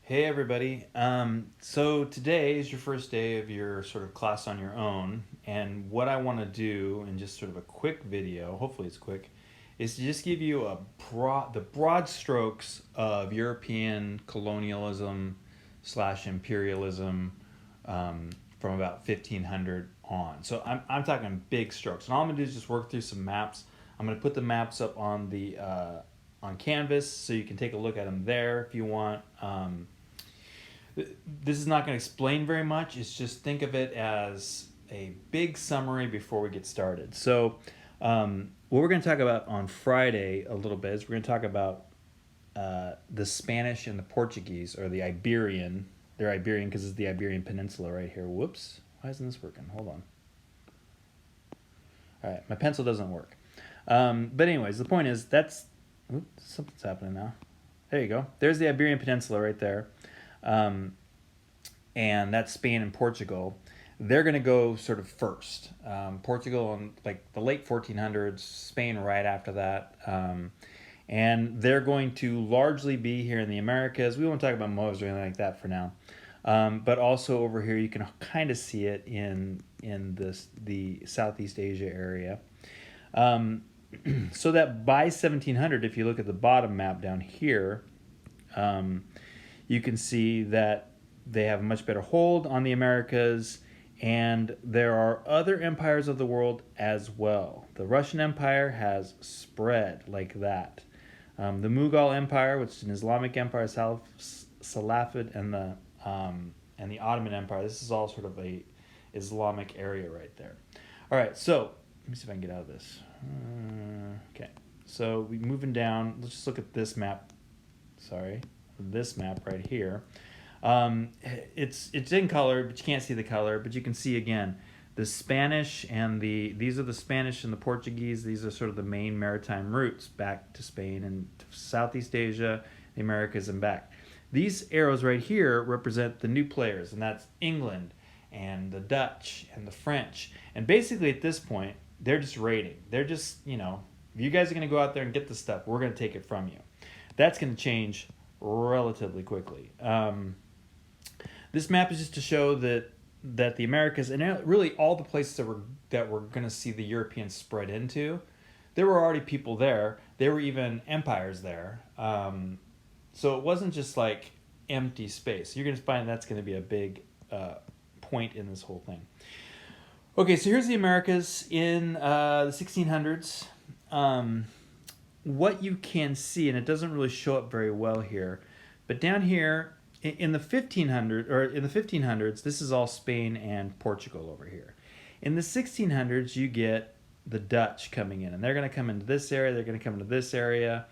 Hey everybody. So today is your first day of your sort of class on your own, and what I want to do in just sort of a quick video, hopefully it's quick, is to just give you the broad strokes of European colonialism slash imperialism from about 1500 on. So I'm talking big strokes, and all I'm gonna do is just work through some maps. I'm gonna put the maps up on the on Canvas so you can take a look at them there if you want. This is not going to explain very much. It's just think of it as a big summary before we get started. So, what we're going to talk about on Friday a little bit is we're going to talk about the Spanish and the Portuguese, or the Iberian. They're Iberian because it's the Iberian Peninsula right here. Whoops. Why isn't this working? Hold on. All right, my pencil doesn't work. But anyways, the point is oops, something's happening now. There you go. There's the Iberian Peninsula right there. And that's Spain and Portugal. They're going to go sort of first. Portugal in like the late 1400s, Spain right after that. And they're going to largely be here in the Americas. We won't talk about modes or anything like that for now. But also over here, you can kind of see it in the Southeast Asia area. So that by 1700, if you look at the bottom map down here, you can see that they have a much better hold on the Americas, and there are other empires of the world as well. The Russian Empire has spread like that. The Mughal Empire, which is an Islamic empire, Salafid, and the Ottoman Empire. This is all sort of a Islamic area right there. All right, so let me see if I can get out of this. Okay, so we're moving down. Let's just look at this map. Sorry, this map right here. It's in color, but you can't see the color. But you can see again the Spanish and these are the Spanish and the Portuguese. These are sort of the main maritime routes back to Spain and to Southeast Asia, the Americas, and back. These arrows right here represent the new players, and that's England and the Dutch and the French. And basically at this point, they're just raiding. They're just, if you guys are going to go out there and get the stuff, we're going to take it from you. That's going to change relatively quickly. This map is just to show that the Americas, and really all the places that we're going to see the Europeans spread into, there were already people there. There were even empires there. So it wasn't just like empty space. You're going to find that's going to be a big point in this whole thing. Okay, so here's the Americas in the 1600s. What you can see, and it doesn't really show up very well here, but down here in the 1500s, this is all Spain and Portugal over here. In the 1600s, you get the Dutch coming in, and they're going to come into this area. They're going to come into this area.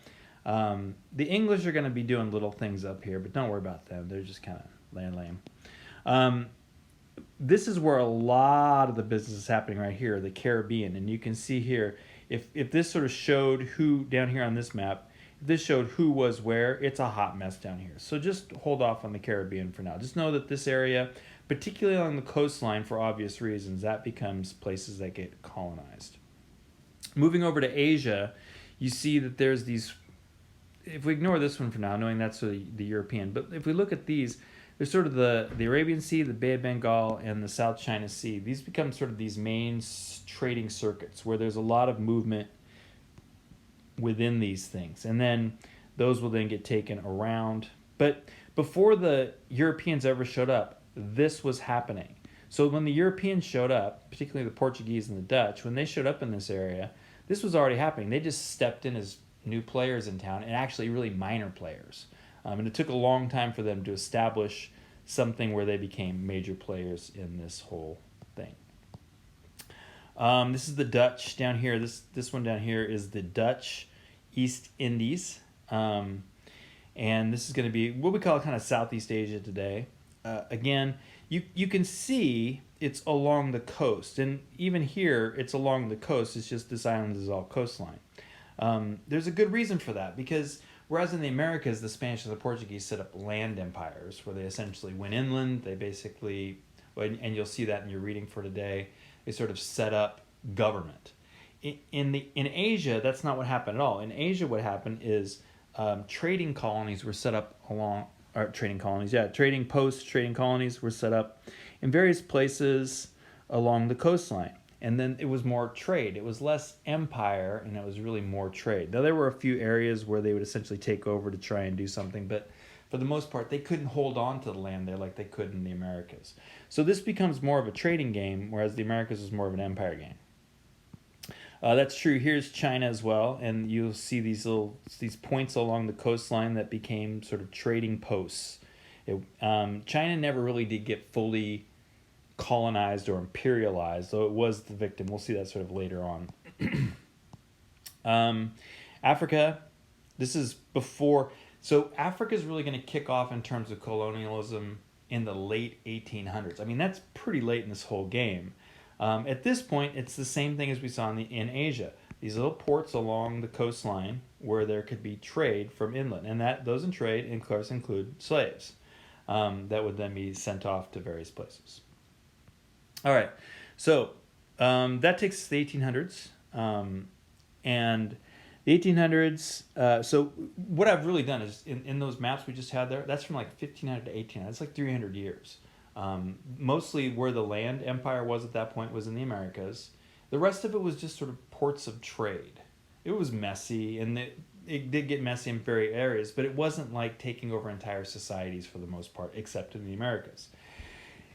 The English are going to be doing little things up here, but don't worry about them. They're just kind of lame. This is where a lot of the business is happening right here, the Caribbean, and you can see here. If this sort of showed who, down here on this map, if this showed who was where, it's a hot mess down here. So just hold off on the Caribbean for now. Just know that this area, particularly along the coastline for obvious reasons, that becomes places that get colonized. Moving over to Asia, you see that there's these, if we ignore this one for now, knowing that's sort of the European, but if we look at these, there's sort of the Arabian Sea, the Bay of Bengal, and the South China Sea. These become sort of these main trading circuits where there's a lot of movement within these things. And then those will then get taken around. But before the Europeans ever showed up, this was happening. So when the Europeans showed up, particularly the Portuguese and the Dutch, when they showed up in this area, this was already happening. They just stepped in as new players in town, and actually really minor players. And it took a long time for them to establish something where they became major players in this whole thing. This is the Dutch down here. This one down here is the Dutch East Indies. And this is going to be what we call kind of Southeast Asia today. Again, you can see it's along the coast. And even here, it's along the coast. It's just this island is all coastline. There's a good reason for that, because whereas in the Americas, the Spanish and the Portuguese set up land empires where they essentially went inland. They basically, and you'll see that in your reading for today, they sort of set up government. In Asia, that's not what happened at all. In Asia, what happened is trading colonies were set up or trading colonies, yeah, trading posts, trading colonies were set up in various places along the coastline. And then it was more trade. It was less empire, and it was really more trade. Now, there were a few areas where they would essentially take over to try and do something, but for the most part, they couldn't hold on to the land there like they could in the Americas. So this becomes more of a trading game, whereas the Americas is more of an empire game. That's true. Here's China as well, and you'll see these points along the coastline that became sort of trading posts. China never really did get fully colonized or imperialized, though it was the victim. We'll see that sort of later on. Africa, this is before. So Africa is really going to kick off in terms of colonialism in the late 1800s. I mean, that's pretty late in this whole game. At this point, it's the same thing as we saw in Asia. These little ports along the coastline where there could be trade from inland, and those in trade, of course, include slaves that would then be sent off to various places. All right, so that takes us to the 1800s, and the 1800s. So what I've really done is in those maps we just had there. That's from like 1500 to 1800. That's like 300 years. Mostly where the land empire was at that point was in the Americas. The rest of it was just sort of ports of trade. It was messy, and it did get messy in various areas, but it wasn't like taking over entire societies for the most part, except in the Americas.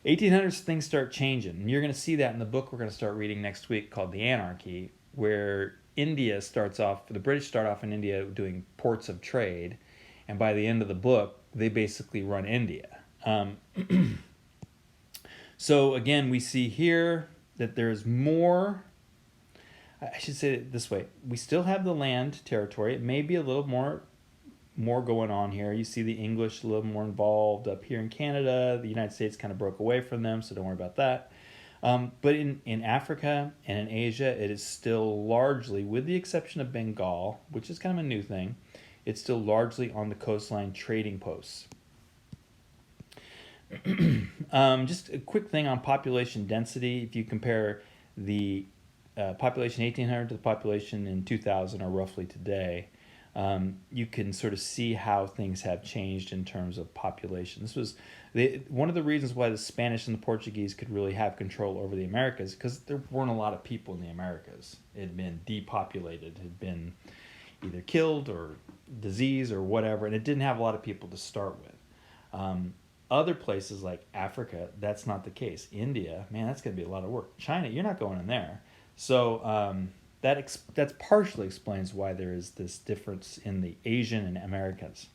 1800s, things start changing, and you're going to see that in the book we're going to start reading next week called The Anarchy, where India starts off, the British start off in India doing ports of trade, and by the end of the book, they basically run India. So again, we see here that there's more, I should say it this way, we still have the land territory. It may be a little more going on here. You see the English a little more involved up here in Canada. The United States kind of broke away from them, so don't worry about that. But in Africa and in Asia, it is still largely, with the exception of Bengal, which is kind of a new thing, it's still largely on the coastline trading posts. Just a quick thing on population density. If you compare the population 1800 to the population in 2000, or roughly today, you can sort of see how things have changed in terms of population. This was one of the reasons why the Spanish and the Portuguese could really have control over the Americas, because there weren't a lot of people in the Americas. It had been depopulated, had been either killed or disease or whatever, and it didn't have a lot of people to start with. Other places like Africa, that's not the case. India, man, that's going to be a lot of work. China, you're not going in there. So that's partially explains why there is this difference in the Asian and Americas.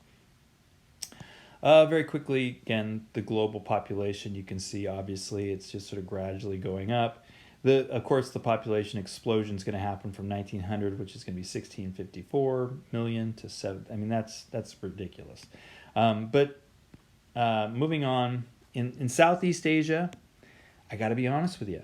Very quickly, again, the global population, you can see obviously it's just sort of gradually going up. Of course, the population explosion is going to happen from 1900, which is going to be 1654 million to 7. I mean, that's ridiculous. But moving on, in Southeast Asia, I got to be honest with you,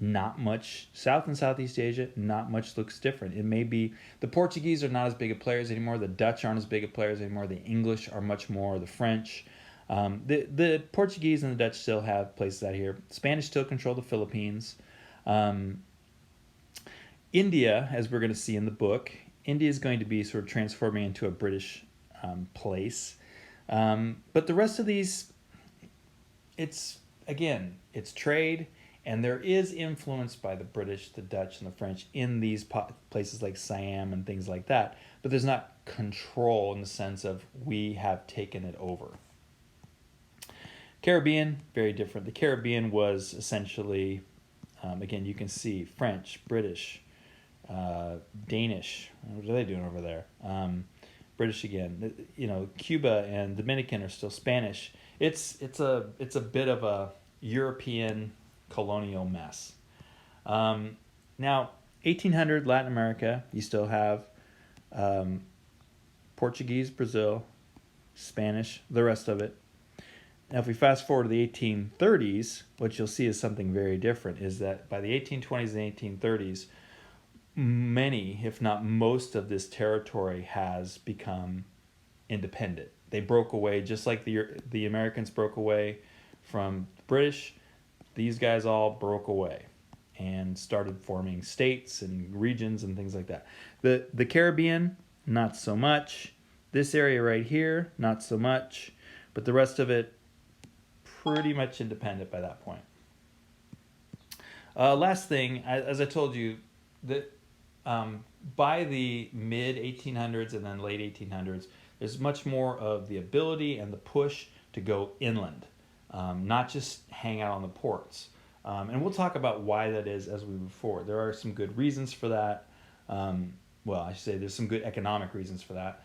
not much. South and Southeast Asia, not much looks different. It may be the Portuguese are not as big of players anymore. The Dutch aren't as big of players anymore. The English are much more. The French, the Portuguese and the Dutch still have places out here. Spanish still control the Philippines. India, as we're going to see in the book, India is going to be sort of transforming into a British place. But the rest of these, it's trade, and there is influence by the British, the Dutch, and the French in these places like Siam and things like that. But there's not control in the sense of we have taken it over. Caribbean, very different. The Caribbean was essentially, again, you can see French, British, Danish. What are they doing over there? British again. Cuba and Dominican are still Spanish. It's a bit of a European colonial mess. Now, 1800 Latin America, you still have Portuguese, Brazil, Spanish, the rest of it. Now, if we fast forward to the 1830s, what you'll see is something very different, is that by the 1820s and 1830s, many, if not most, of this territory has become independent. They broke away, just like the Americans broke away from the British. These guys all broke away and started forming states and regions and things like that. The Caribbean, not so much. This area right here, not so much. but the rest of it pretty much independent by that point. Last thing, as I told you, that by the mid 1800s and then late 1800s, there's much more of the ability and the push to go inland, not just hang out on the ports. And we'll talk about why that is as we move forward. There are some good reasons for that. Well, I should say there's some good economic reasons for that.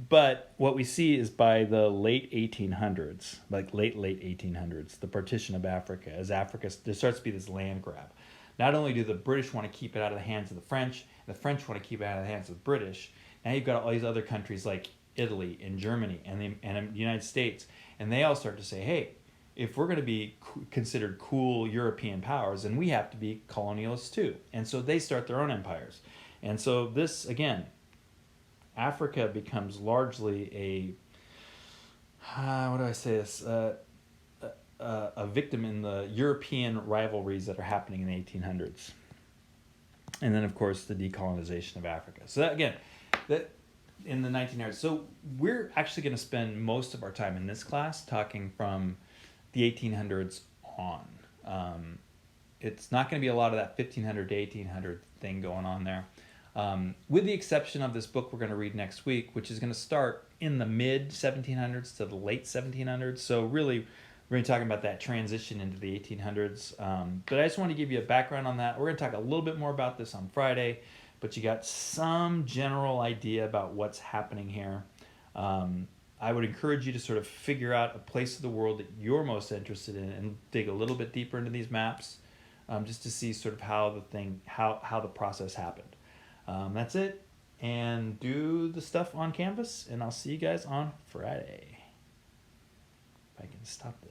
But what we see is by the late 1800s, like late 1800s, the partition of Africa, as Africa, there starts to be this land grab. Not only do the British want to keep it out of the hands of the French want to keep it out of the hands of the British, now you've got all these other countries like Italy and Germany and the United States, and they all start to say, hey, if we're going to be considered cool European powers, then we have to be colonialists too. And so they start their own empires. And so this, again, Africa becomes largely a victim in the European rivalries that are happening in the 1800s. And then, of course, the decolonization of Africa. So that, again, that in the 1900s. So we're actually going to spend most of our time in this class talking from the 1800s on. It's not going to be a lot of that 1500 to 1800 thing going on there. With the exception of this book we're going to read next week, which is going to start in the mid 1700s to the late 1700s. So really, we're going to be talking about that transition into the 1800s. But I just want to give you a background on that. We're going to talk a little bit more about this on Friday, but you got some general idea about what's happening here. I would encourage you to sort of figure out a place of the world that you're most interested in and dig a little bit deeper into these maps, just to see sort of how the process happened. That's it, and do the stuff on Canvas, and I'll see you guys on Friday. If I can stop this.